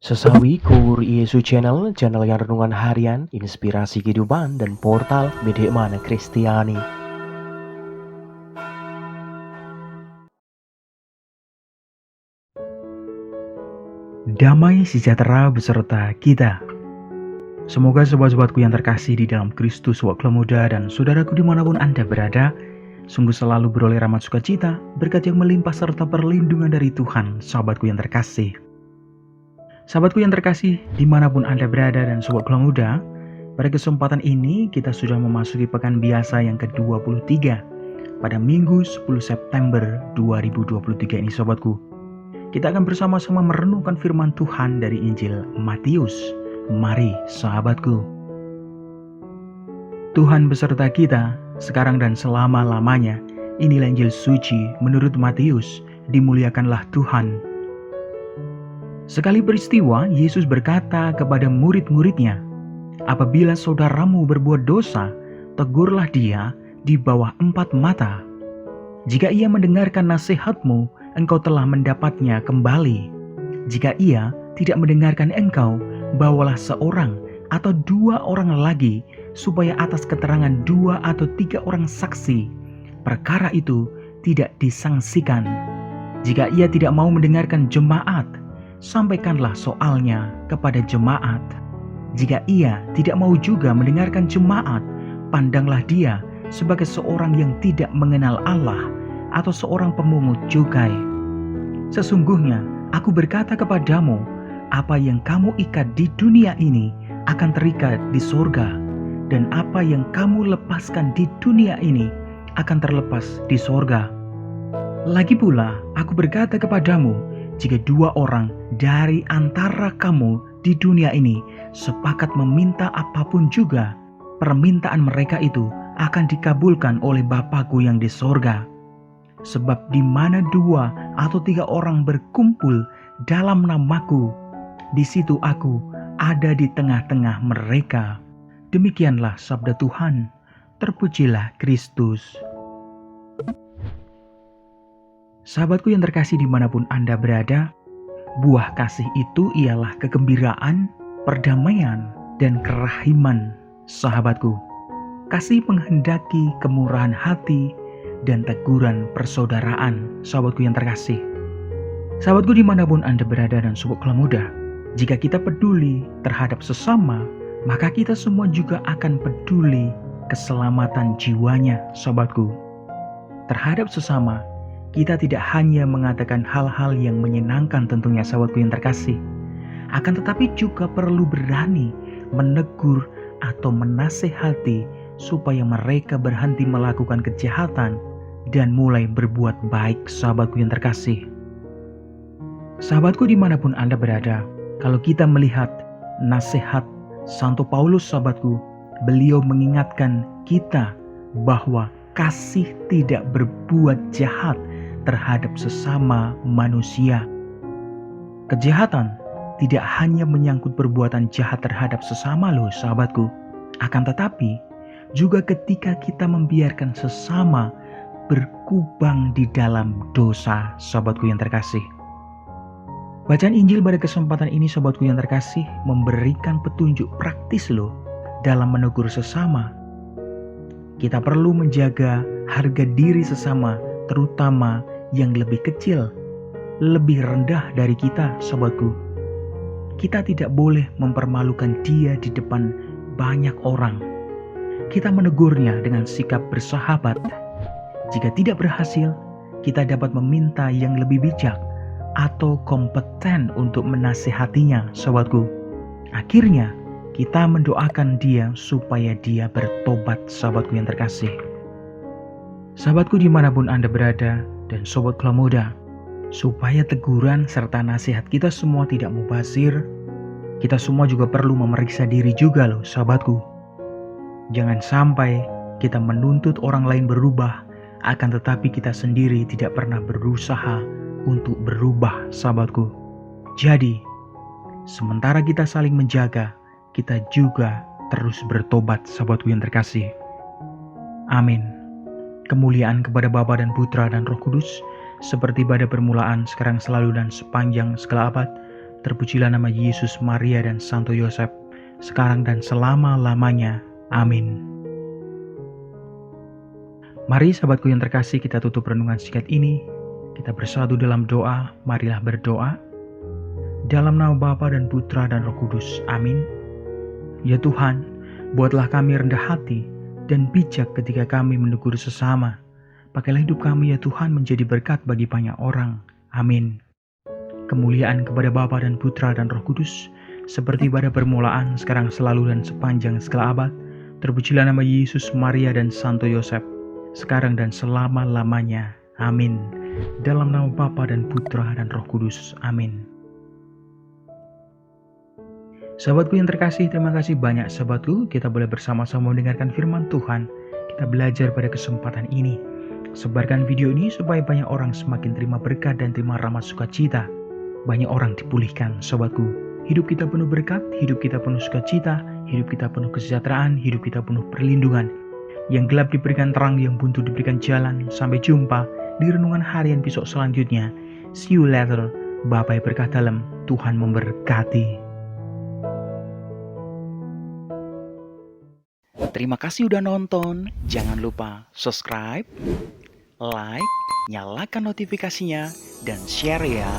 Sesawi Kur Yesu Channel yang renungan harian, inspirasi kehidupan, dan portal Bedemana Kristiani. Damai sejahtera beserta kita. Semoga sobat-sobatku yang terkasih di dalam Kristus, wakil muda, dan saudaraku dimanapun Anda berada, sungguh selalu beroleh rahmat sukacita, berkat yang melimpah serta perlindungan dari Tuhan, sahabatku yang terkasih. Sahabatku yang terkasih, dimanapun Anda berada dan sobat keluarga muda, pada kesempatan ini kita sudah memasuki pekan biasa yang ke-23 pada Minggu 10 September 2023 ini sobatku. Kita akan bersama-sama merenungkan firman Tuhan dari Injil Matius. Mari sahabatku. Tuhan beserta kita sekarang dan selama-lamanya. Inilah Injil suci menurut Matius. Dimuliakanlah Tuhan. Sekali peristiwa, Yesus berkata kepada murid-muridnya, "Apabila saudaramu berbuat dosa, tegurlah dia di bawah 4 mata. Jika ia mendengarkan nasihatmu, engkau telah mendapatnya kembali. Jika ia tidak mendengarkan engkau, bawalah seorang atau 2 orang lagi, supaya atas keterangan 2 atau 3 orang saksi, perkara itu tidak disangsikan. Jika ia tidak mau mendengarkan jemaat, sampaikanlah soalnya kepada jemaat. Jika ia tidak mau juga mendengarkan jemaat, pandanglah dia sebagai seorang yang tidak mengenal Allah atau seorang pemungut cukai. Sesungguhnya aku berkata kepadamu, apa yang kamu ikat di dunia ini akan terikat di sorga, dan apa yang kamu lepaskan di dunia ini akan terlepas di sorga. Lagi pula aku berkata kepadamu, jika 2 orang dari antara kamu di dunia ini sepakat meminta apapun juga, permintaan mereka itu akan dikabulkan oleh Bapa-Ku yang di sorga. Sebab di mana 2 atau 3 orang berkumpul dalam nama-Ku, di situ Aku ada di tengah-tengah mereka." Demikianlah sabda Tuhan. Terpujilah Kristus. Sahabatku yang terkasih dimanapun Anda berada, buah kasih itu ialah kegembiraan, perdamaian, dan kerahiman, sahabatku. Kasih menghendaki kemurahan hati dan teguran persaudaraan, sahabatku yang terkasih. Sahabatku dimanapun Anda berada dan sobat keluarga muda, jika kita peduli terhadap sesama, maka kita semua juga akan peduli keselamatan jiwanya, sahabatku. Terhadap sesama, kita tidak hanya mengatakan hal-hal yang menyenangkan tentunya sahabatku yang terkasih. Akan tetapi juga perlu berani menegur atau menasehati supaya mereka berhenti melakukan kejahatan dan mulai berbuat baik, sahabatku yang terkasih. Sahabatku dimanapun Anda berada, kalau kita melihat nasihat Santo Paulus sahabatku, beliau mengingatkan kita bahwa kasih tidak berbuat jahat terhadap sesama manusia. Kejahatan tidak hanya menyangkut perbuatan jahat terhadap sesama loh sahabatku. Akan tetapi juga ketika kita membiarkan sesama berkubang di dalam dosa, sahabatku yang terkasih. Bacaan Injil pada kesempatan ini sahabatku yang terkasih memberikan petunjuk praktis loh dalam menegur sesama. Kita perlu menjaga harga diri sesama, terutama yang lebih kecil, lebih rendah dari kita, sobatku. Kita tidak boleh mempermalukan dia di depan banyak orang. Kita menegurnya dengan sikap bersahabat. Jika tidak berhasil, kita dapat meminta yang lebih bijak atau kompeten untuk menasihatinya, sobatku. Akhirnya, kita mendoakan dia supaya dia bertobat, sahabatku yang terkasih. Sahabatku dimanapun Anda berada dan sobat keluarga muda, supaya teguran serta nasihat kita semua tidak mubazir, kita semua juga perlu memeriksa diri juga loh sahabatku. Jangan sampai kita menuntut orang lain berubah, akan tetapi kita sendiri tidak pernah berusaha untuk berubah, sahabatku. Jadi, sementara kita saling menjaga, kita juga terus bertobat, sahabatku yang terkasih. Amin. Kemuliaan kepada Bapa dan Putra dan Roh Kudus, seperti pada permulaan, sekarang, selalu, dan sepanjang segala abad. terpujilah nama Yesus, Maria, dan Santo Yosef, sekarang dan selama-lamanya. Amin. Mari sahabatku yang terkasih, kita tutup renungan singkat ini. Kita bersatu dalam doa, marilah berdoa. Dalam nama Bapa dan Putra dan Roh Kudus. Amin. Ya Tuhan, buatlah kami rendah hati dan bijak ketika kami menegur sesama. Pakailah hidup kami ya Tuhan menjadi berkat bagi banyak orang. Amin. Kemuliaan kepada Bapa dan Putra dan Roh Kudus, seperti pada permulaan, sekarang, selalu, dan sepanjang segala abad. Terpujilah nama Yesus, Maria, dan Santo Yosef, sekarang dan selama-lamanya. Amin. Dalam nama Bapa dan Putra dan Roh Kudus. Amin. Sahabatku yang terkasih, terima kasih banyak sahabatku. Kita boleh bersama-sama mendengarkan firman Tuhan. Kita belajar pada kesempatan ini. Sebarkan video ini supaya banyak orang semakin terima berkat dan terima rahmat sukacita. Banyak orang dipulihkan, sahabatku. Hidup kita penuh berkat, hidup kita penuh sukacita, hidup kita penuh kesejahteraan, hidup kita penuh perlindungan. Yang gelap diberikan terang, yang buntu diberikan jalan. Sampai jumpa di renungan harian besok selanjutnya. See you later. Bapa yang berkah dalam, Tuhan memberkati. Terima kasih udah nonton. Jangan lupa subscribe, like, nyalakan notifikasinya, dan share ya.